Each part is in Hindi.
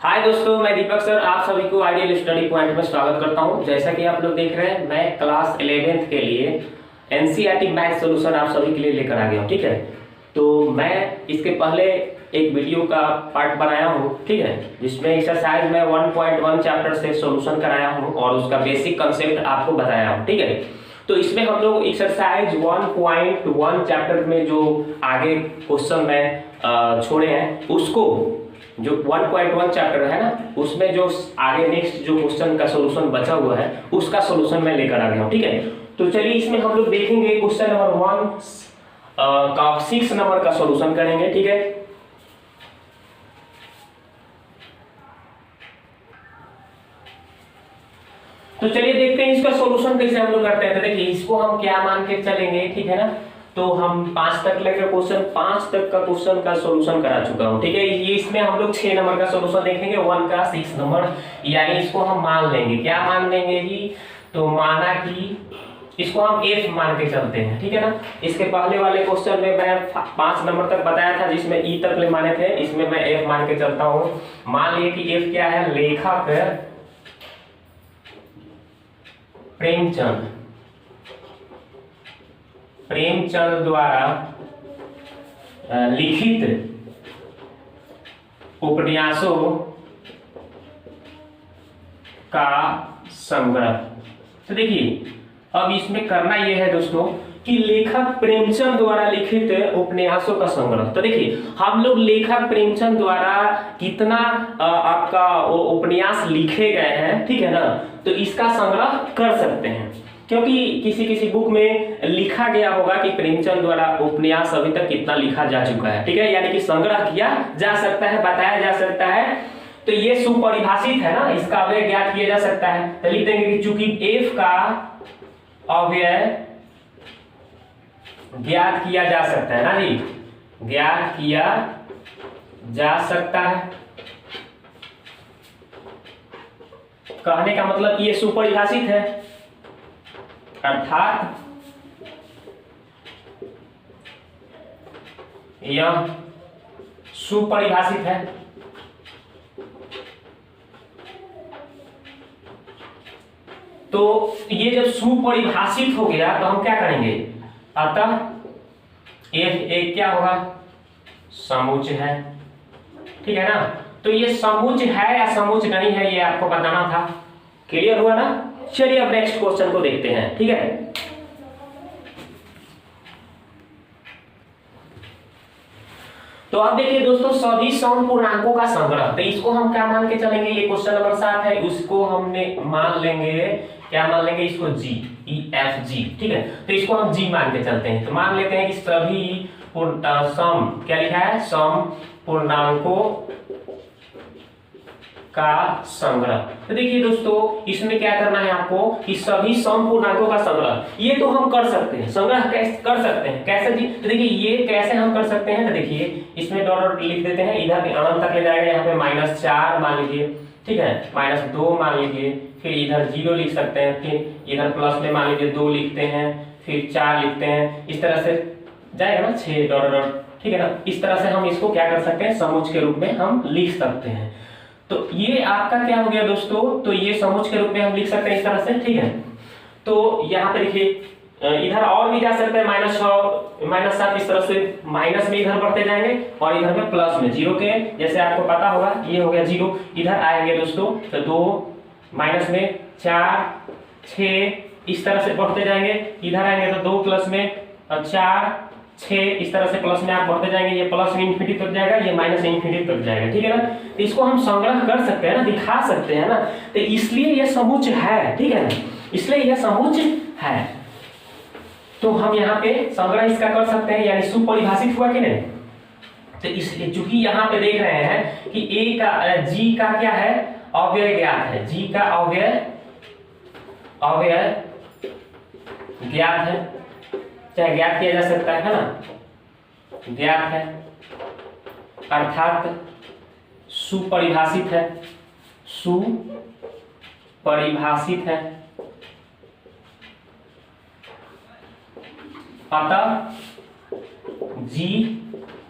हाय दोस्तों, मैं दीपक सर आप सभी को आइडियल स्टडी पॉइंट में स्वागत करता हूं। जैसा कि आप लोग देख रहे हैं, मैं क्लास 11th के लिए एनसीईआरटी मैथ सॉल्यूशन आप सभी के लिए लेकर आ गया हूं। ठीक है, तो मैं इसके पहले एक वीडियो का पार्ट बनाया हूं, ठीक है, जिसमें एक्सरसाइज में 1.1 चैप्टर से सॉल्यूशन कराया हूं और उसका बेसिक कंसेप्ट आपको बताया हूं। ठीक है, तो इसमें हम लोग एक्सरसाइज 1.1 चैप्टर में जो आगे क्वेश्चन में छोड़े हैं, उसको जो 1.1 चैप्टर है ना, उसमें जो आगे नेक्स्ट जो क्वेश्चन का सॉल्यूशन बचा हुआ है उसका सॉल्यूशन मैं लेकर आ गया हूं। ठीक है, तो चलिए इसमें हम लोग देखेंगे क्वेश्चन नंबर 1 का 6 नंबर का सॉल्यूशन करेंगे। ठीक है, तो चलिए देखते हैं इसका सॉल्यूशन कैसे हम लोग करते हैं। तो देखिए, इसको हम क्या मान के चलेंगे, ठीक है ना, तो हम 5 तक लेकर क्वेश्चन 5 तक का क्वेश्चन का सॉल्यूशन करा चुका हूं। ठीक है, ये इसमें हम लोग 6 नंबर का सॉल्यूशन देखेंगे, 1 का 6 नंबर, यानी इसको हम मान लेंगे। क्या मान लेंगे जी? तो माना कि इसको हम f मान के चलते हैं। ठीक है ना, इसके पहले वाले क्वेश्चन में मैं 5 नंबर तक बताया था जिसमें e तक ले माने थे, इसमें मैं f मान के चलता हूं। मान लिए कि f क्या है? लेखक प्रेमचंद द्वारा लिखित उपन्यासों का संग्रह। तो देखिए, अब इसमें करना यह है दोस्तों कि लेखक प्रेमचंद द्वारा लिखित उपन्यासों का संग्रह। तो देखिए, हम लोग लेखक प्रेमचंद द्वारा कितना आपका उपन्यास लिखे गए हैं, ठीक है ना, तो इसका संग्रह कर सकते हैं, क्योंकि किसी किसी बुक में लिखा गया होगा कि प्रेमचंद द्वारा उपन्यास अभी तक कितना लिखा जा चुका है। ठीक है, यानी कि संग्रह किया जा सकता है, बताया जा सकता है। तो ये सुपरिभाषित है ना, इसका अव्यय ज्ञात किया जा सकता है। तो लिख देंगे कि चूंकि f का अव्यय ज्ञात किया जा सकता है ना जी, ज्ञात किया जा सकता है, कहने का मतलब ये सुपरिभाषित है, अर्थात यह सुपरिभाषित है। तो ये जब सुपरिभाषित हो गया तो हम क्या करेंगे? अतः f एक क्या होगा? समुच्चय है। ठीक है ना, तो ये समुच्चय है या समुच्चय नहीं है, ये आपको बताना था। क्लियर हुआ ना? चलिए अब नेक्स्ट क्वेश्चन को देखते हैं। ठीक है, तो अब देखिए दोस्तों, सभी सम पूर्णांकों का संग्रह, तो इसको हम क्या मान के चलेंगे? ये क्वेश्चन नंबर 7 है, उसको हमने मान लेंगे, क्या मान लेंगे? इसको g, e f g। ठीक है, तो इसको हम g मान के चलते हैं। तो मान लेते हैं कि सभी सम, क्या लिखा है? सम पूर्णांकों का संग्रह। तो देखिए दोस्तों, इसमें क्या करना है आपको कि सभी सम पूर्णांकों का संग्रह, ये तो हम कर सकते हैं, संग्रह कैसे कर सकते हैं? कैसे जी? तो देखिए, ये कैसे हम कर सकते हैं? तो देखिए, इसमें डॉट डॉट लिख देते हैं, इधर अनंत तक ले जाएगा, यहाँ पे -4 मान लीजिए, ठीक है, -2 मान लीजिए, फिर इधर 0 लिख सकते हैं, फिर इधर प्लस में मान लीजिए 2 लिखते हैं, फिर 4 लिखते हैं, इस तरह से जाएगा ना, 6 डॉट डॉट। ठीक है ना, इस तरह से हम इसको क्या कर सकते हैं? समुच्चय के रूप में हम लिख सकते हैं। तो ये आपका क्या हो गया दोस्तों? तो ये समुच्चय के रूप में हम लिख सकते हैं इस तरह से। ठीक है, तो यहाँ पे देखिए, इधर और भी जा सकते हैं, -6 -7, इस तरह से माइनस में इधर बढ़ते जाएंगे और इधर में प्लस में 0 के, जैसे आपको पता होगा ये हो गया 0, इधर आएंगे दोस्तों तो 2 माइनस में 4 6, इस तरह से बढ़ते जाएंगे, इधर आएंगे तो 2 प्लस में 4 6, इस तरह से प्लस में आप बढ़ते जाएंगे, ये प्लस इन्फिनिटी तक जाएगा, ये माइनस इन्फिनिटी तक जाएगा। ठीक है ना, तो इसको हम संग्रह कर सकते हैं ना, दिखा सकते हैं ना, तो इसलिए यह समुच्चय है। ठीक है ना, इसलिए यह समुच्चय है, तो हम यहाँ पे संग्रह इसका कर सकते हैं, यानी सुपरिभाषित हुआ कि नहीं? तो इसलिए चूंकि यहाँ पे देख रहे हैं कि a का g का क्या है? अव्यय ज्ञात है, g का अव्यय ज्ञात है, चाहे ज्ञात किया जा सकता है ना, ज्ञात है, अर्थात सुपरिभाषित है, सुपरिभाषित है, अतः g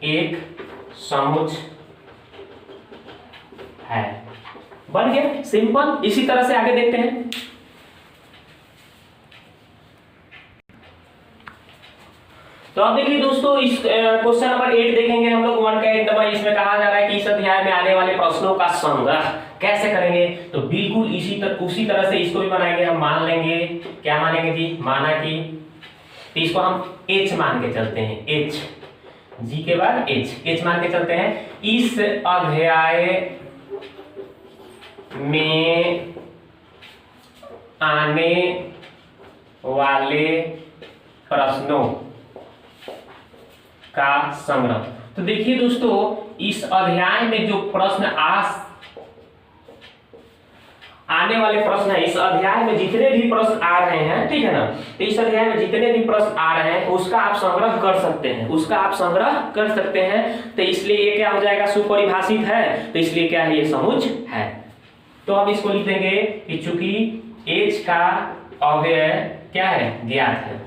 एक समुच्चय है। बन गया सिंपल। इसी तरह से आगे देखते हैं। तो अब देखिए दोस्तों, इस क्वेश्चन नंबर 8 देखेंगे हम लोग 1 का 8 नंबर। इसमें कहा जा रहा है कि इस अध्याय में आने वाले प्रश्नों का संग्रह कैसे करेंगे। तो बिल्कुल उसी तरह से इसको भी बनाएंगे। हम मान लेंगे, क्या मानेंगे जी, माना कि, तो इसको हम एच मान के चलते हैं। एच, जी के बाद एच मान के चलते हैं। इस अध्याय में आने वाले प्रश्नों का संग्रह। तो देखिए दोस्तों, इस अध्याय में जो प्रश्न आने वाले प्रश्न है, इस अध्याय में जितने भी प्रश्न आ रहे हैं, ठीक है ना, तो इस अध्याय में जितने भी प्रश्न आ रहे हैं उसका आप संग्रह कर सकते हैं, तो इसलिए ये क्या हो जाएगा, सुपरिभाषित है, तो इसलिए क्या है, ये समुच है। तो हम इसको लिख देंगे कि चूंकि एच का अव्यय क्या है, ज्ञात है,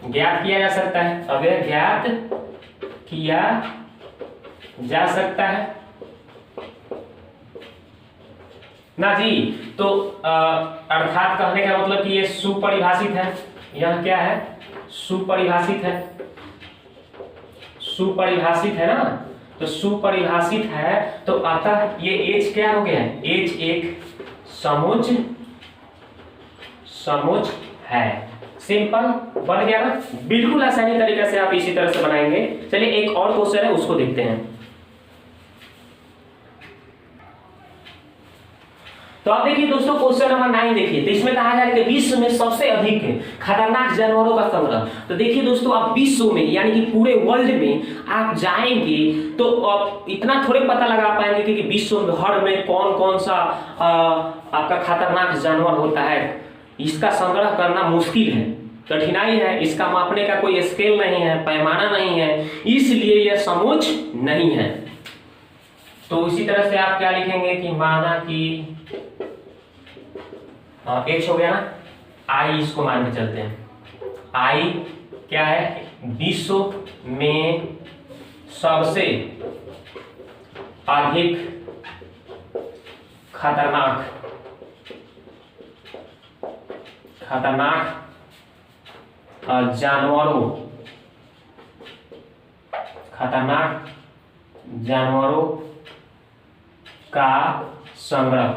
ज्ञात किया जा सकता है, अव्यय ज्ञात किया जा सकता है ना जी। तो अर्थात कहने का मतलब कि ये सुपरिभाषित है। यह क्या है, सुपरिभाषित है, सुपरिभाषित है ना। तो सुपरिभाषित है, तो अतः ये एच क्या हो गया है, एच एक समुच है। सिंपल बन गया ना, बिल्कुल आसानी तरीके से आप इसी तरह से बनाएंगे। चलिए एक और क्वेश्चन है, उसको देखते हैं। तो आप देखिए दोस्तों, क्वेश्चन नंबर 9 देखिए। तो इसमें कहा जा रहा है कि विश्व में सबसे अधिक खतरनाक जानवरों का संग्रह। तो देखिए दोस्तों, आप विश्व में यानी कि पूरे वर्ल्ड में आप जाएंगे तो आप इतना थोड़े पता लगा पाएंगे कि विश्व भर में कौन कौन सा आपका खतरनाक जानवर होता है। इसका संग्रह करना मुश्किल है, कठिनाई है, इसका मापने का कोई स्केल नहीं है, पैमाना नहीं है, इसलिए यह समुच नहीं है। तो इसी तरह से आप क्या लिखेंगे कि माना कि एच हो गया ना, आई इसको मान के चलते हैं। आई क्या है, विश्व में सबसे अधिक खतरनाक जानवरों का संग्रह,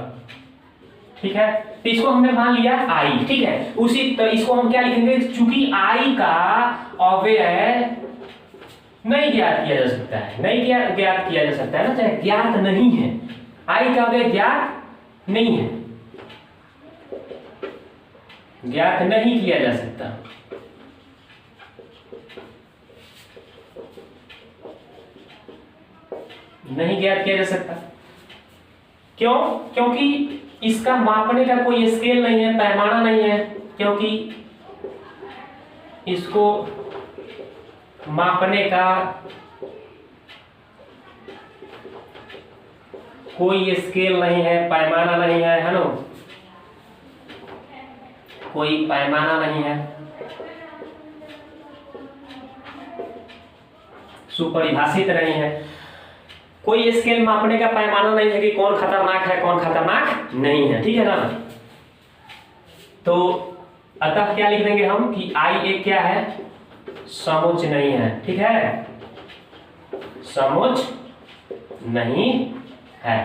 ठीक है। तो इसको हमने मान लिया आई, ठीक है। उसी तरह इसको हम क्या लिखेंगे, चूंकि आई का अव्यय नहीं ज्ञात किया जा सकता है, ज्ञात किया जा सकता है ना, चाहे ज्ञात नहीं है, आई का अव्यय ज्ञात नहीं है, ज्ञात नहीं किया जा सकता। नहीं ज्ञात किया जा सकता, क्यों? क्योंकि इसका मापने का कोई स्केल नहीं है, पैमाना नहीं है, क्योंकि इसको मापने का कोई स्केल नहीं है, पैमाना नहीं है ना, कोई पैमाना नहीं है, सुपरिभाषित नहीं है, कोई स्केल मापने का पैमाना नहीं है कि कौन खतरनाक है कौन खतरनाक नहीं है, ठीक है ना। तो अतः क्या लिख देंगे हम कि आई एक क्या है, समुच नहीं है, ठीक है, समुच नहीं है।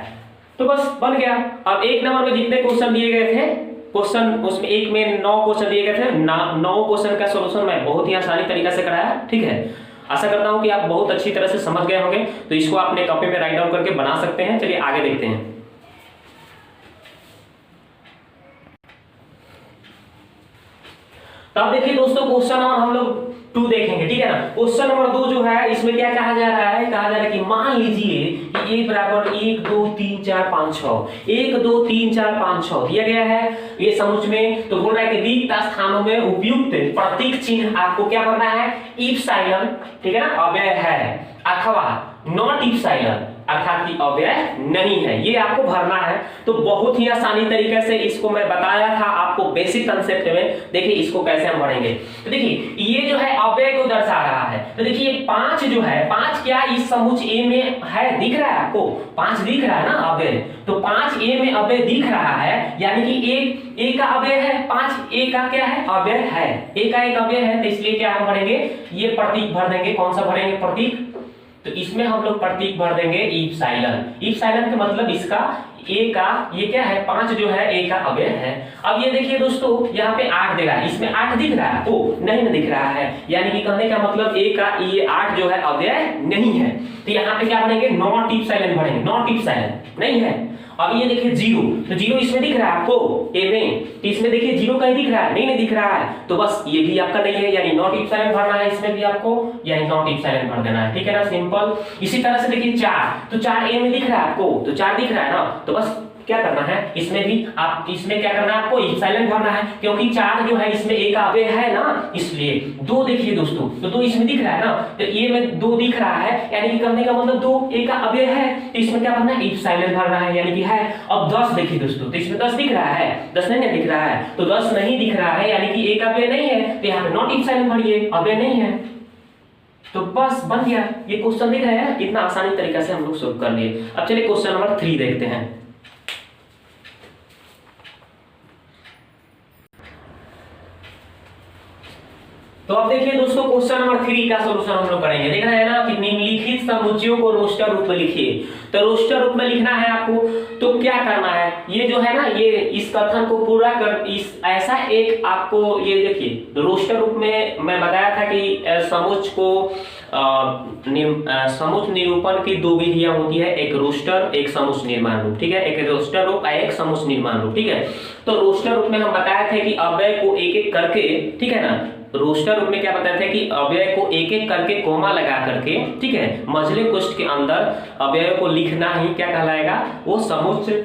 तो बस बन गया। अब एक नंबर में जितने क्वेश्चन दिए गए थे, क्वेश्चन उसमें एक में 9 क्वेश्चन दिए गए थे, 9 क्वेश्चन का सॉल्यूशन मैं बहुत ही आसानी तरीके से कराया, ठीक है। आशा करता हूं कि आप बहुत अच्छी तरह से समझ गए होंगे। तो इसको अपने कॉपी में राइट डाउन करके बना सकते हैं। चलिए आगे देखते हैं। तो अब देखिए दोस्तों, क्वेश्चन नंबर हम लोग 2 देखेंगे, ठीक है ना। क्वेश्चन नंबर 2 जो है, इसमें क्या कहा जा रहा है, कहा जा रहा है कि मान लीजिए कि a बराबर 1 2 3 4 5 6 1 2 3 4 5 6 दिया गया है ये समुच में। तो बोल रहा है कि रिक्त स्थानों में उपयुक्त प्रतीक चिन्ह आपको क्या करना है, इप्सिलॉन, ठीक है ना, अव्यय है, अथवा नॉट इप्सिलॉन, अर्थात कि अव्यय नहीं है, ये आपको भरना है। तो बहुत ही आसानी तरीके से इसको मैं बताया था आपको बेसिक कंसेप्ट में। देखिए इसको कैसे हम भरेंगे। तो देखिए ये जो है अव्यय को दर्शा रहा है। तो देखिए 5 जो है, 5 क्या इस समुच्चय ए में है, दिख रहा है आपको? 5 दिख रहा है ना अव्यय। तो 5 ए में अव्यय दिख रहा है, यानी कि ए का अव्यय है, 5 ए का क्या है? अव्यय है। ए का एक अव्यय है, तो इसलिए क्या हम भरेंगे? ये प्रतीक भर देंगे। कौन सा भरेंगे प्रतीक? तो इसमें हम लोग प्रतीक भर देंगे इप्सिलॉन। इप्सिलॉन का मतलब इसका ए का ये क्या है? 5 जो है ए का अव्यय है। अब ये देखिए दोस्तों यहाँ पे 8 दे रहा है, इसमें 8 दिख रहा है? ओ नहीं ना दिख रहा है, यानी कि कहने का मतलब ए का ये 8 जो है अव्यय नहीं है। तो यहाँ पे क्या भरेंगे? नॉट इप्सिलॉन भरेंगे। नॉट इप्सिलॉन नहीं है। अब ये देखिए 0, तो 0 इसमें दिख रहा है आपको ए में, तो इसमें देखिए 0 कहीं दिख रहा है? नहीं दिख रहा है, तो बस ये भी आपका नहीं है, यानी नॉट इप्सिलॉन भरना है इसमें भी आपको, यानी नॉट इप्सिलॉन भर देना है। ठीक है ना, सिंपल। इसी तरह से देखिए 4, तो 4 ए में दिख रहा है आपको, तो 4 दिख रहा है ना, तो बस क्या करना है इसमें भी आप, इसमें क्या करना है आपको? इप्सिलॉन भरना है, क्योंकि 4 जो है इसमें ए का अव्यय है ना, इसलिए। 2 देखिए दोस्तों, तो 2 इसमें दिख रहा है ना, तो ए में 2 दिख रहा है, यानी कि करने का मतलब 2 ए का अव्यय है, तो इसमें क्या भरना है? इप्सिलॉन भरना है, यानी कि है। अब 10 देखिए दोस्तों, तो इसमें 10 दिख रहा है? 10 नहीं दिख रहा है, तो 10 नहीं दिख रहा है, यानी कि ए का अव्यय नहीं है, तो यहाँ पे नॉट इप्सिलॉन भरिए, अव्यय नहीं है। तो बस बन गया। ये क्वेश्चन दिख रहा है कितना आसानी तरीके से हम लोग सोल्व कर लिए। अब चलिए क्वेश्चन नंबर 3 देखते हैं। तो अब देखिए दोस्तों क्वेश्चन नंबर 3 का सॉल्यूशन हम लोग करेंगे। देख रहे हैं ना कि निम्नलिखित समुच्चयों को रोस्टर रूप में लिखिए। तो रोस्टर रूप में लिखना है आपको, तो क्या करना है? ये जो है ना, ये इस कथन को पूरा कर, इस ऐसा एक आपको ये देखिए रोस्टर रूप में मैं बताया था कि समुच्चय को समुच्चय निरूपण की 2 विधियां होती है, एक रोस्टर, एक समुच्चय निर्माण रूप। ठीक है, एक रोस्टर रूप, एक समुच्चय निर्माण रूप। ठीक है, तो रोस्टर रूप में हम बताए थे कि अव्यय को एक एक करके, ठीक है ना, रोस्टर रूप में क्या बताते हैं कि अव्यय को एक एक करके कोमा लगा करके, ठीक है, मझले कोष्ठ के अंदर अव्यय को लिखना ही क्या कहलाएगा? वो समुच्चय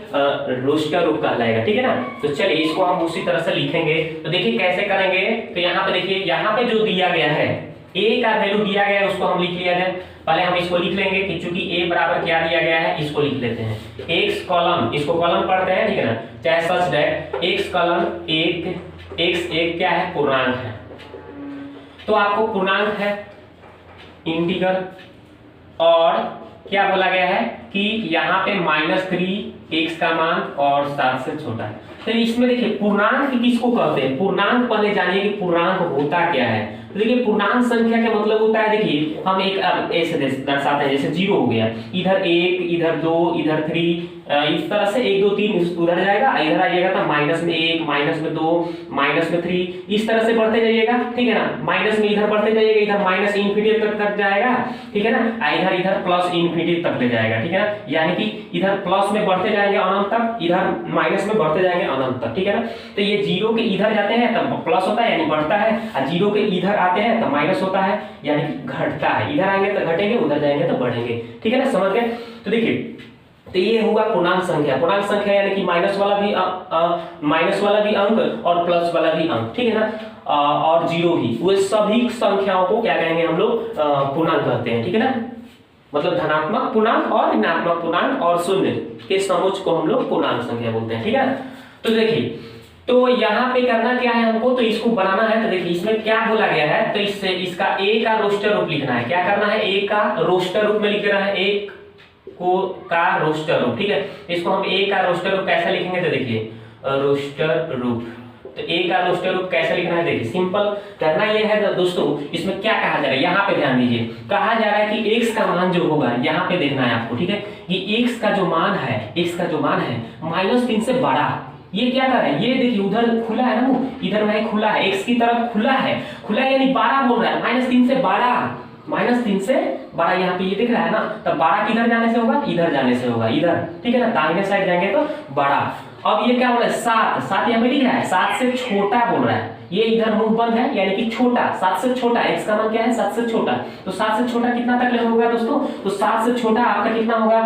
रोस्टर रूप कहलाएगा। ठीक है ना, तो चलिए इसको हम उसी तरह से लिखेंगे। तो देखिए कैसे करेंगे। तो यहाँ पे देखिए, यहाँ पे जो दिया गया है ए का वैल्यू दिया गया है, उसको हम लिख लिया जाए। पहले हम इसको लिख लेंगे कि चूंकि ए बराबर क्या दिया गया है, इसको लिख लेते हैं x कॉलम, इसको कॉलम पढ़ते हैं, ठीक है ना, चाहे such that x column 1 x1 क्या है? पूर्णांक है। तो आपको पूर्णांक है, इंटीग्रल, और क्या बोला गया है कि यहाँ पे -3 x का मान और 7 से छोटा है। तो इसमें देखिए पूर्णांक किसको कहते हैं? पूर्णांक पहले जानिए कि पूर्णांक होता क्या है। तो देखिए पूर्णांक संख्या का मतलब होता है, देखिए हम एक ऐसे दर्शाते हैं, जैसे 0 हो गया, इधर 1, इधर 2, इधर 3, इस तरह से 1 2 3 उधर जाएगा, इधर आइएगा तो -1, -2, -3, इस तरह से बढ़ते जाइएगा। ठीक है ना, माइनस में इधर बढ़ते जाइएगा, इधर माइनस इन्फिनिटी तक जाएगा। ठीक है ना, इधर प्लस इन्फिनिटी तक ले जाएगा। ठीक है ना, यानी कि इधर प्लस में बढ़ते जाएंगे अनंत तक, इधर माइनस में बढ़ते जाएंगे अनंत तक। ठीक है ना, तो ये 0 के इधर जाते हैं तब प्लस होता है यानी बढ़ता है, और 0 के इधर आते हैं तो माइनस होता है यानी घटता है। इधर आएंगे तो घटेंगे, उधर जाएंगे तो बढ़ेंगे। ठीक है ना, समझ गए? तो देखिए, तो ये होगा पूर्णांक संख्या। पूर्णांक संख्या यानी कि माइनस वाला भी अंक और प्लस वाला भी अंक। ठीक है ना, और 0 भी, वो सभी संख्याओं को क्या कहेंगे हम लोग? पूर्णांक कहते हैं। ठीक है ना, मतलब धनात्मक पूर्णांक और ऋणात्मक पूर्णांक और शून्य के समुच्चय को हम लोग पूर्णांक संख्या बोलते हैं। ठीक है, तो देखिए, तो यहाँ पे करना क्या है हमको? तो इसको बनाना है। तो देखिए इसमें क्या बोला गया है, तो इससे इसका ए का रोस्टर रूप लिखना है। क्या करना है? ए का रोस्टर रूप में लिख रहा है, एक को का रोस्टर रूप। ठीक है, इसको हम ए का रोस्टर रूप कैसे लिखेंगे? तो देखिए रोस्टर रूप, तो ए का रोस्टर रूप कैसे लिखना है? देखिए सिंपल करना ये है दोस्तों, इसमें क्या कहा जा रहा है, यहाँ पे ध्यान दीजिए। कहा जा रहा है कि x का मान जो होगा, यहाँ पे देखना है आपको। ठीक है, ये x का जो मान है, x का जो मान है -3 से बड़ा, ये क्या कर रहा है? ये देखिए उधर खुला है ना, इधर में खुला है, x की तरफ खुला है, खुला यानी 12 बोल रहा है, -3 से बड़ा, -3 से बड़ा, यहाँ पे ये दिख रहा है ना, तब 12 किधर जाने से होगा? इधर जाने से होगा, इधर। ठीक है ना, दाहिने साइड जाएंगे तो बड़ा। अब ये क्या बोल रहा है? 7 यहाँ पे दिख रहा है, 7 से छोटा बोल रहा है, ये इधर मुंह बंद है यानी कि छोटा, 7 से छोटा, x का मान क्या है? 7 से छोटा। तो 7 से छोटा कितना तक होगा दोस्तों? तो 7 से छोटा आपका कितना होगा?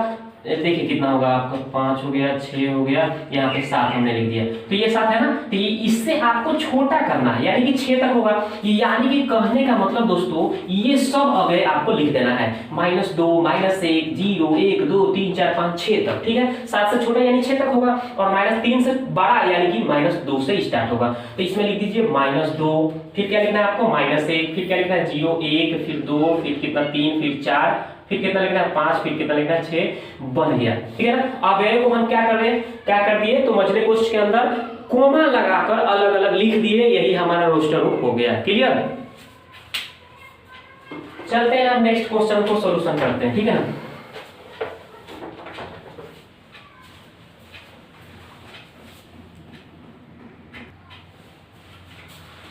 देखिए कितना होगा आपका, 5 हो गया, 6 हो गया, यहाँ पे 7 हमने लिख दिया। तो ये 7 है ना, तो ये इससे आपको छोटा करना है, यानी कि 6 तक होगा। यानी कि कहने का मतलब दोस्तों ये सब अवयव आपको लिख देना है, -2, -1, 0, 1, 2, 3, 4, 5, 6 तक, ठीक है। 7 से छोटा यानी 6 तक होगा, और -3 से बड़ा यानी कि -2 से स्टार्ट होगा। तो इसमें लिख दीजिए -2, फिर क्या लिखना है आपको, -1, फिर क्या लिखना है 0, 1, फिर 2, फिर कितना 3, फिर 4, फिर कितना लिखना है 5, फिर कितना लिखना है 6, बन गया, ठीक है ना। अवयव को हम क्या कर रहे हैं, क्या कर दिए, तो मझले कोष्ठ के अंदर कोमा लगाकर अलग अलग लिख दिए, यही हमारा रोस्टर रूप हो गया। क्लियर, चलते हैं हम नेक्स्ट क्वेश्चन को सॉल्यूशन करते हैं, ठीक है ना।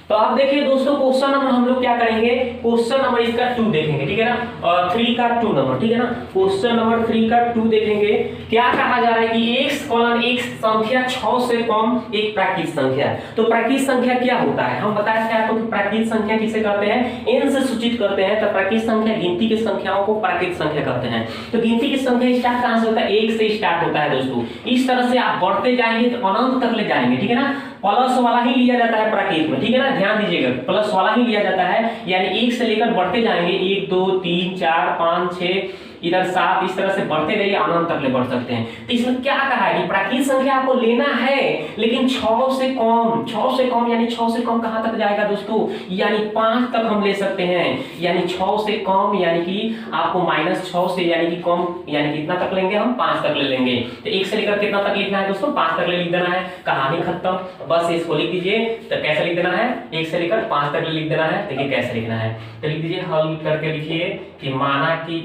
तो आप देखिए दोस्तों क्वेश्चन नंबर हम लोग क्या करेंगे, क्वेश्चन नंबर इसका 2 देखेंगे, ठीक है ना, और 3 का 2 नंबर, ठीक है ना। क्वेश्चन नंबर 3 का 2 देखेंगे। क्या कहा जा रहा है कि एक संख्या 6 से कम एक प्राकृत संख्या है। तो प्राकृत संख्या क्या होता है, हम बताए थे आपको कि प्राकृत संख्या किसे कहते हैं, n से सूचित करते हैं। तो प्राकृत संख्या गिनती की संख्याओं को प्राकृत संख्या कहते हैं। तो गिनती की संख्या स्टार्ट कहां से होता है, 1 से स्टार्ट होता है दोस्तों। इस तरह से आप बढ़ते जाएंगे तो अनंत तक ले जाएंगे, ठीक है ना। प्लस वाला ही लिया जाता है प्राकृत में, ठीक है ना, ध्यान दीजिएगा, प्लस वाला ही लिया जाता है। यानी 1 से लेकर बढ़ते जाएंगे, 1, 2, 3, 4, 5, 6, इधर 7, इस तरह से बढ़ते जाइए, अनंत तक ले बढ़ सकते हैं। तो इसमें क्या कहा है कि प्राकृत संख्या आपको लेना है, लेकिन 6 से कम यानी 6 से कम कहां तक जाएगा दोस्तों, यानी 5 तक हम ले सकते हैं। यानी 6 से कम यानी कि आपको -6 से यानी कि कम यानी कितना तक लेंगे हम, 5 तक ले लेंगे। तो 1 से लेकर कितना तक लिखना है दोस्तों, 5 तक ले लिख देना है, कहानी खत्म। बस इसको लिख दीजिए। तो कैसे लिख देना है, 1 से लेकर 5 तक लिख देना है। देखिए कैसे लिखना है, तो लिख दीजिए, हल करके लिखिए कि माना कि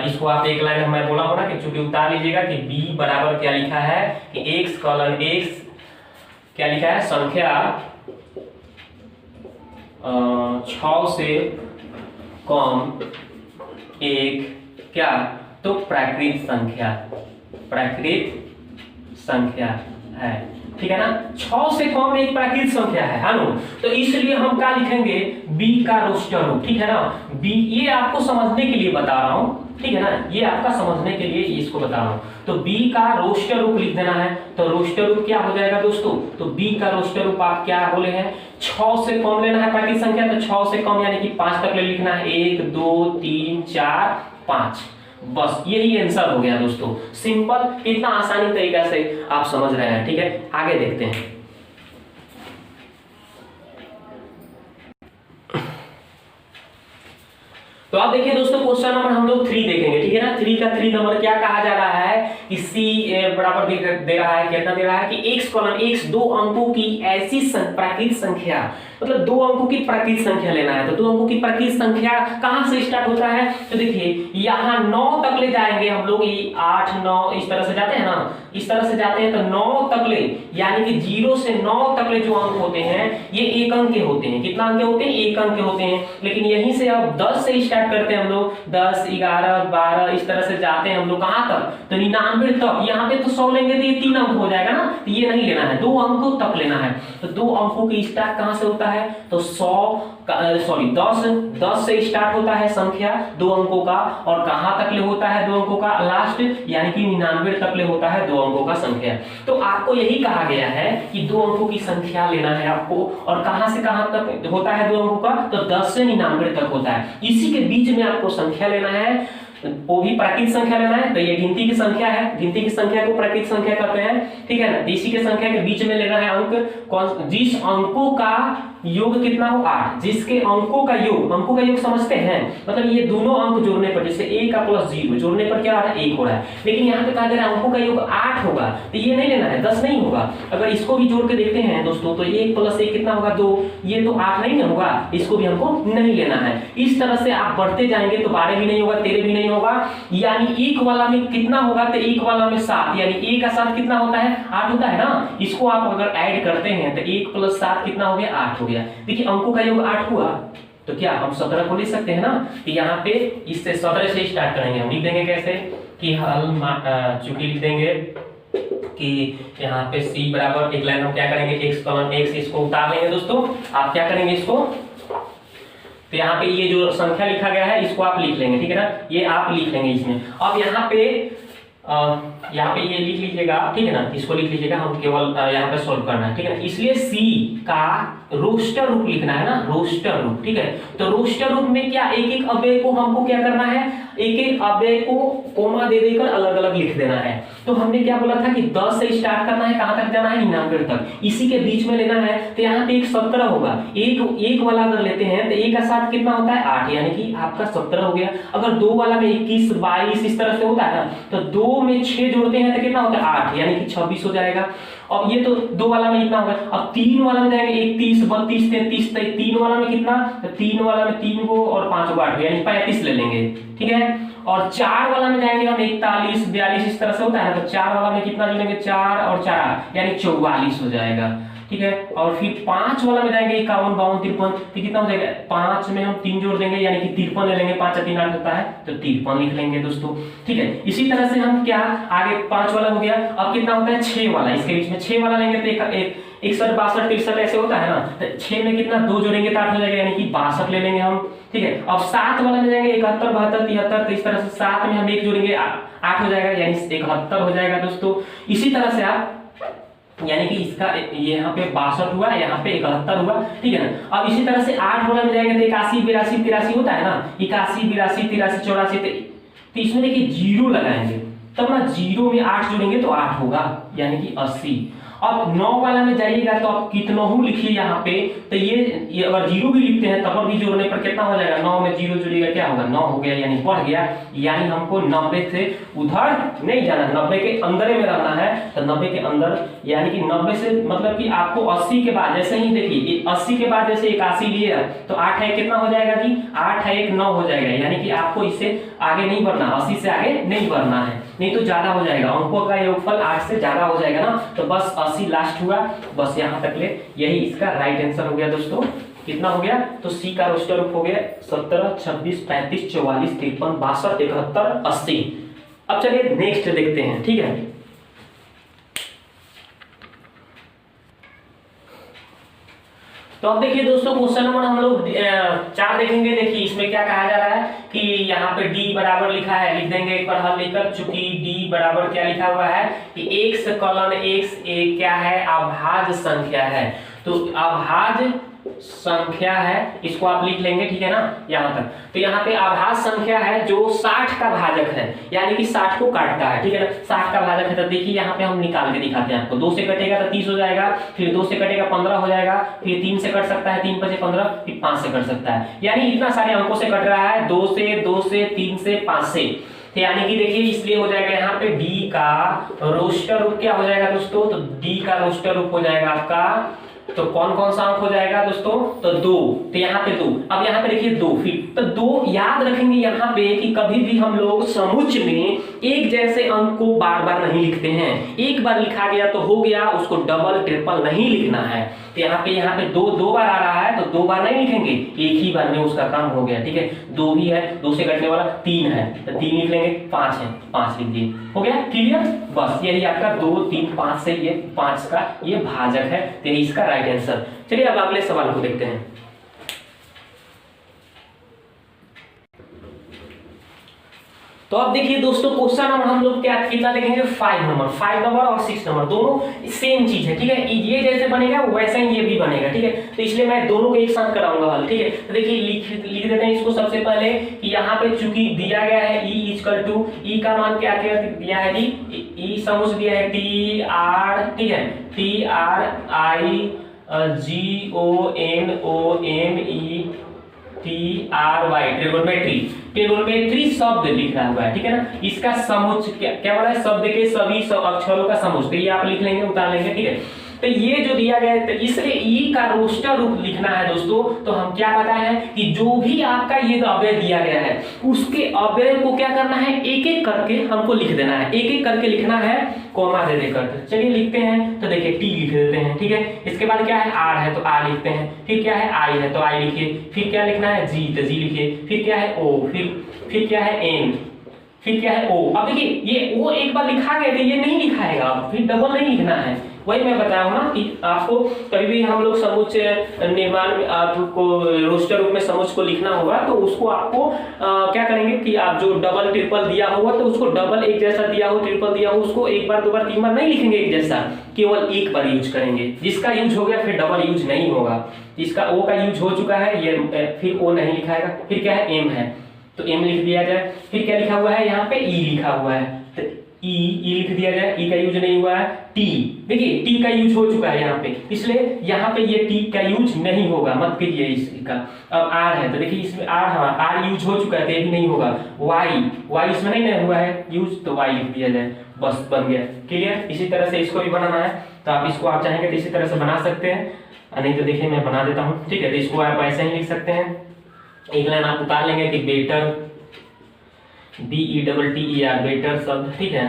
इसको आप एक लाइन में बोला होगा कि चूंकि उतार लीजिएगा कि b बराबर क्या लिखा है कि x कॉलन x क्या लिखा है, संख्या 6 से कम एक क्या, तो प्राकृत संख्या है, ठीक है ना। 6 से कम एक प्राकृत संख्या है ना। तो इसलिए हम क्या लिखेंगे, b का रोस्टर रूप, ठीक है ना। b ये आपको समझने के लिए बता रहा हूं, ठीक है ना, ये आपका समझने के लिए इसको बता रहा हूं। तो b का रोस्टर रूप लिख देना है। तो रोस्टर रूप क्या हो जाएगा दोस्तों, तो b का रोस्टर रूप आप क्या बोले हैं, 6 से कम लेना है प्राकृत संख्या। तो 6 से कम यानी कि 5 तक ले लिखना है, 1, 2, 3, 4, 5, बस यही आंसर हो गया दोस्तों। सिंपल, कितना आसानी तरीका से आप समझ रहे हैं, ठीक है। आगे देखते हैं। तो आप देखिए दोस्तों क्वेश्चन नंबर हम लोग 3 देखेंगे, ठीक है ना। 3 का 3 नंबर क्या कहा जा रहा है कि c बराबर दे रहा है, कितना दे रहा है कि x कॉलन x 2 अंकों की ऐसी प्राकृत संख्या, मतलब 2 अंकों की प्राकृत संख्या लेना है। तो 2 अंकों की प्राकृत संख्या कहां से स्टार्ट होता है, तो देखिए यहाँ 9 तक ले जाएंगे हम लोग, ये 8, 9 इस तरह से जाते हैं ना, इस तरह से जाते हैं। तो 9 तक ले यानी कि 0 से 9 तक ले जो अंक होते हैं ये 1 अंक के होते हैं। कितना अंक के होते हैं, 1 अंक के होते हैं। लेकिन यहीं से अब 10 से स्टार्ट करते हैं हम लोग, 10, 11, 12 इस तरह से जाते हैं हम लोग कहां तक, तो 99 तक। यहाँ पे तो 100 लेंगे तो ये 3 अंक हो जाएगा ना, तो ये नहीं लेना है, 2 अंकों तक लेना है। तो 2 अंकों की स्टार्ट कहां से होता है, तो 10 से स्टार्ट होता है संख्या 2 अंकों का, और कहां तक ले होता है 2 अंकों का, लास्ट यानी कि 99 तक ले होता है 2 अंकों का संख्या। तो आपको यही कहा गया है कि 2 अंकों की संख्या लेना है आपको, और कहां से कहां तक होता है 2 अंकों का, तो 10 से 99 तक होता है। इसी के बीच में आपको संख्या लेना है, वो भी प्राकृत संख्या लेना है। तो ये गिनती की संख्या है, गिनती की संख्या को प्राकृत संख्या कहते हैं, ठीक है ना। इसी के संख्या के बीच में लेना है अंक, जिस अंकों का योग कितना हो, 8, जिसके अंकों का योग समझते हैं, मतलब ये दोनों अंक जोड़ने पर, जैसे a का प्लस 0 जोड़ने पर क्या आ रहा है, 1 हो रहा है। लेकिन यहाँ पे कहा जा रहा है अंकों का योग 8 होगा, तो ये नहीं लेना है, 10 नहीं होगा। अगर इसको भी जोड़ के देखते हैं दोस्तों, तो 1 + 1 कितना होगा, 2, ये तो 8 नहीं होगा, इसको भी हमको नहीं लेना है। इस तरह से आप बढ़ते जाएंगे तो 12 भी नहीं होगा, 13 भी नहीं होगा, यानी 1 वाला में कितना होगा, तो 1 वाला में 7, यानी a का 7 कितना होता है, 8 होता है ना। इसको आप अगर ऐड करते हैं तो 1 + 7 कितना हो गया, 8 हो गया। देखिए अंकों का योग 8 हुआ, तो क्या हम 17 को ले सकते हैं ना। कि यहाँ पे इससे 17 से स्टार्ट करेंगे, हम लिख देंगे कैसे कि हल चूंकि लिख देंगे कि यहाँ पे c बराबर, एक लाइन हम क्या करेंगे, x कॉलन x, इसको उतार लेंगे दोस्तों। आप क्या करेंगे इसको, तो यहाँ पे ये जो संख्या लिखा गया है इसको आप लिख लेंगे, ठीक है ना, ये आप लिख लेंगे इसमें। अब यहाँ पे यहाँ पे ये लिख लीजिएगा, ठीक है ना, इसको लिख लीजिएगा, हम केवल यहाँ पे सोल्व करना है, ठीक है ना। इसलिए सी का रोस्टर रूप लिखना है ना, रोस्टर रूप, ठीक है। तो रोस्टर रूप में क्या एक एक अव्यय को हमको क्या करना है, एक एक अव्यय को कोमा दे देकर अलग अलग लिख देना है। तो हमने क्या बोला था कि 10 से स्टार्ट करना है, कहां तक जाना है, 99 तक, इसी के बीच में लेना है। तो यहाँ पे एक 17 होगा, एक वाला अगर लेते हैं तो एक का साथ कितना होता है 8, यानी कि आपका 17 हो गया। अगर 2 वाला में 21 22 इस तरह से होता है ना, तो 2 में 6 जोड़ते हैं तो कितना होता है 8, यानी कि 26 हो जाएगा। अब ये तो 2 वाला में इतना होगा। अब 3 वाला में जाएंगे 31 32 33, 3 वाला में कितना, तो 3 वाला में 3 को और 5 को 8, यानी 35 ले लेंगे, ठीक है। और 4 वाला में जाएंगे हम 41 42 इस तरह से होता है, तो 4 वाला में कितना जोड़ेंगे, 4 और 4 यानी 44 हो जाएगा, ठीक है। और फिर 5 वाला में जाएंगे 51 52 53, तो कितना हो जाएगा, 5 में हम 3 जोड़ देंगे यानी कि 53 ले लेंगे, 5 3 8 होता है, तो 53 लिख लेंगे दोस्तों, ठीक है। इसी तरह से हम क्या आगे 5 वाला हो गया। अब कितना होता है 6 वाला, इसके बीच में 6 वाला लेंगे तो 61 62 63 ऐसे होता है ना, तो 6 में कितना 2 जोड़ेंगे तो 8 हो जाएगा, यानी कि 62 ले लेंगे हम, ठीक है। अब 7 वाला में जाएंगे 71 72 73, तो इस तरह से 7 में हम 1 जोड़ेंगे 8 हो जाएगा, यानी 71 हो जाएगा दोस्तों। इसी तरह से आप यानी कि इसका ये यहाँ पे 62 हुआ, यहाँ पे 71 हुआ, ठीक है ना। अब इसी तरह से 8 वाला में जाएंगे तो 81 82 83 होता है ना, 81 82 83 84, तो इसमें देखिए 0 लगाएंगे, तब ना 0 में 8 जोड़ेंगे तो 8 होगा, यानी कि 80। अब 9 वाला में जाइएगा तो आप कितना हूं लिखिए यहाँ पे, तो ये अगर 0 भी लिखते हैं तब भी जोड़ने पर कितना हो जाएगा, 9 में 0 जोड़िएगा क्या होगा, 9 हो गया, यानी बढ़ गया। यानी हमको 90 से उधर नहीं जाना, 90 के अंदर में रहना है। तो 90 के अंदर यानी कि 90 से मतलब कि आपको 80 के बाद, जैसे ही देखिए 80 के बाद जैसे 81 लिए तो 8 है कितना हो जाएगा जी, 8 है 1 9 हो जाएगा, यानी कि आपको इससे आगे नहीं बढ़ना, 80 से आगे नहीं बढ़ना है, नहीं तो ज्यादा हो जाएगा, अंकों का योगफल 8 से ज्यादा हो जाएगा ना। तो बस 80 लास्ट हुआ, बस यहाँ तक ले, यही इसका राइट आंसर हो गया दोस्तों। कितना हो गया, तो सी का रोस्टर रूप हो गया 17 26 35 44 53 62 71 80। अब चलिए नेक्स्ट देखते हैं, ठीक है। तो अब देखिए दोस्तों क्वेश्चन नंबर हम लोग 4 देखेंगे। देखिए इसमें क्या कहा जा रहा है कि यहाँ पे d बराबर लिखा है, लिख देंगे एक बार हल लेकर। चूंकि d बराबर क्या लिखा हुआ है कि x कलन x एक क्या है, अभाज्य संख्या है। तो अभाज्य संख्या है, इसको आप लिख लेंगे, ठीक है ना, यहाँ तक। तो यहाँ पे अभाज्य संख्या है जो 60 का भाजक है, यानी कि 60 को काटता है, ठीक है ना, 60 का भाजक है। तो देखिए यहाँ पे हम निकाल के दिखाते हैं आपको। 2 से कटेगा तो 30 हो जाएगा, फिर 2 से कटेगा 15 हो जाएगा, फिर 3 से कट सकता है, 3 5 15, फिर 5 से कट सकता है, यानी इतना सारे अंकों से कट रहा है, 2 से 3 से 5 से। तो यानी कि देखिए इसलिए हो जाएगा यहाँ पे d का रोस्टर रूप क्या हो जाएगा दोस्तों, तो d का रोस्टर रूप हो जाएगा आपका, तो कौन कौन सा अंक हो जाएगा दोस्तों, तो 2। तो यहाँ पे 2, अब यहाँ पे देखिए 2, फिर तो 2 याद रखेंगे यहाँ पे कि कभी भी हम लोग समुच्च में एक जैसे अंक को बार बार नहीं लिखते हैं। एक बार लिखा गया तो हो गया, उसको डबल ट्रिपल नहीं लिखना है। तो यहाँ पे 2 बार आ रहा है तो 2 बार नहीं लिखेंगे, एक ही बार में उसका काम हो गया, ठीक है। 2 भी है, 2 से कटने वाला 3 है तो 3 लिख लेंगे, 5 है 5 लिख दिए, हो गया क्लियर। बस यही आपका 2 3 5 से ये 5 का ये भाजक है, तो यही इसका राइट आंसर। चलिए अब अगले सवाल को देखते हैं। तो अब देखिए दोस्तों क्वेश्चन नंबर हम लोग क्या कितना देखेंगे, 5 नंबर और 6 नंबर दोनों सेम चीज है, ठीक है। ये जैसे बनेगा वैसा ही ये भी बनेगा, ठीक है। तो इसलिए मैं दोनों को एक साथ कराऊंगा हल, ठीक है। तो देखिए लिख देते हैं इसको सबसे पहले कि यहाँ पे चूंकि दिया गया है e का मान क्या क्या दिया है जी, e समुच्चय दिया है TR, ठीक है, TRIGONOME ट्रिगोनोमेट्री शब्द लिखा हुआ है, ठीक है ना। इसका समुच्चय क्या बोला है, शब्द के सभी अक्षरों का समुच्चय, तो ये आप लिख लेंगे, उतार लेंगे, ठीक है। तो ये जो दिया गया है, तो इसलिए ई का रोस्टर रूप लिखना है दोस्तों। तो हम क्या बताए हैं कि जो भी आपका ये अव्यय दिया गया है उसके अव्यय को क्या करना है, एक एक करके हमको लिख देना है, एक एक करके लिखना है कॉमा दे देकर। चलिए लिखते हैं, तो देखिए टी लिख देते हैं, ठीक है। इसके बाद क्या है, आर है तो आर लिखते हैं, फिर क्या है आई है तो आई लिखिए, फिर क्या लिखना है जी तो जी लिखिए, फिर क्या है ओ, फिर क्या है एन, फिर क्या है ओ। अब देखिए ये ओ एक बार लिखा गया तो ये नहीं लिखाएगा, फिर डबल नहीं लिखना है, वही मैं बताया हूँ ना कि आपको कभी भी हम लोग समुच्च निर्माण में आपको रोस्टर रूप में समुच्च को लिखना होगा तो उसको आपको क्या करेंगे कि आप जो डबल ट्रिपल दिया होगा तो उसको डबल एक जैसा दिया हो, ट्रिपल दिया हो, उसको एक बार दो बार तीन बार नहीं लिखेंगे एक जैसा, केवल एक बार यूज करेंगे। जिसका यूज हो गया फिर डबल यूज नहीं होगा। जिसका ओ का यूज हो चुका है ये फिर ओ नहीं लिखाएगा। फिर क्या है, एम है तो एम लिख दिया जाए। फिर क्या लिखा हुआ है यहाँ पे, ई लिखा हुआ है तो ई लिख दिया जाए। ई का यूज नहीं हुआ है। टी, देखिए टी का यूज हो चुका है यहाँ पे, इसलिए यहाँ पे ये टी का यूज नहीं होगा, मत कीजिए इसका। अब आर है तो देखिए इसमें आर, हाँ आर यूज हो चुका है तो ये भी नहीं होगा। वाई, वाई इसमें नहीं हुआ है यूज तो वाई लिख दिया जाए, बस बन गया। क्लियर। इसी तरह से इसको भी बनाना है तो आप इसको आप चाहेंगे तो इसी तरह से बना सकते हैं, नहीं तो देखिए मैं बना देता हूँ। ठीक है, तो इसको आप ऐसे ही लिख सकते हैं। एक लाइन आप उतार लेंगे कि बेटर, BETTER बेटर शब्द, ठीक है।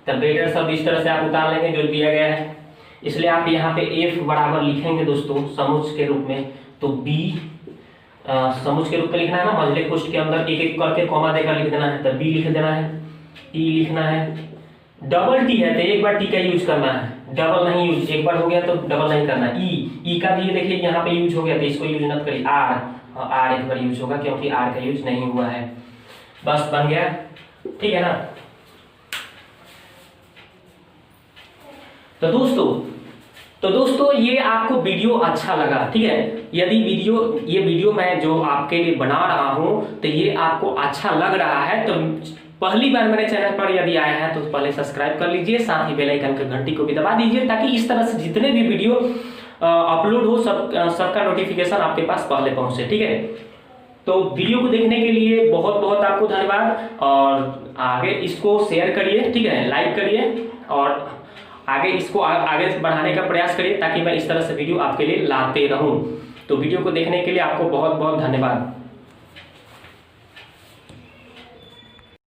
तब बेटर शब्द इस तरह से आप उतार लेंगे जो दिया गया है। इसलिए आप यहाँ पे F बराबर लिखेंगे दोस्तों समुच्च के रूप में, तो B समुच्च के रूप में लिखना है ना, मझले कोष्ठ के अंदर एक एक करके कॉमा देकर लिख देना है। तब B लिख देना है, E लिखना है। डबल टी है तो एक बार टी का यूज करना है, डबल नहीं यूज, एक बार हो गया तो डबल नहीं करना। ई का भी देखिए यहाँ पे यूज हो गया तो इसको यूज मत करिए। आर एक बार यूज होगा क्योंकि आर का यूज नहीं हुआ है, बस बन गया। ठीक है ना। तो दोस्तों ये आपको वीडियो अच्छा लगा, ठीक है। यदि ये वीडियो मैं जो आपके लिए बना रहा हूं तो ये आपको अच्छा लग रहा है तो पहली बार मेरे चैनल पर यदि आए हैं तो पहले सब्सक्राइब कर लीजिए, साथ ही बेल आइकन की घंटी को भी दबा दीजिए ताकि इस तरह से जितने भी वीडियो अपलोड हो सबका नोटिफिकेशन आपके पास पहले पहुंचे। ठीक है, तो वीडियो को देखने के लिए बहुत बहुत आपको धन्यवाद और आगे इसको शेयर करिए, ठीक है, लाइक करिए और आगे इसको आगे बढ़ाने का प्रयास करिए ताकि मैं इस तरह से वीडियो आपके लिए लाते रहूं। तो वीडियो को देखने के लिए आपको बहुत बहुत धन्यवाद।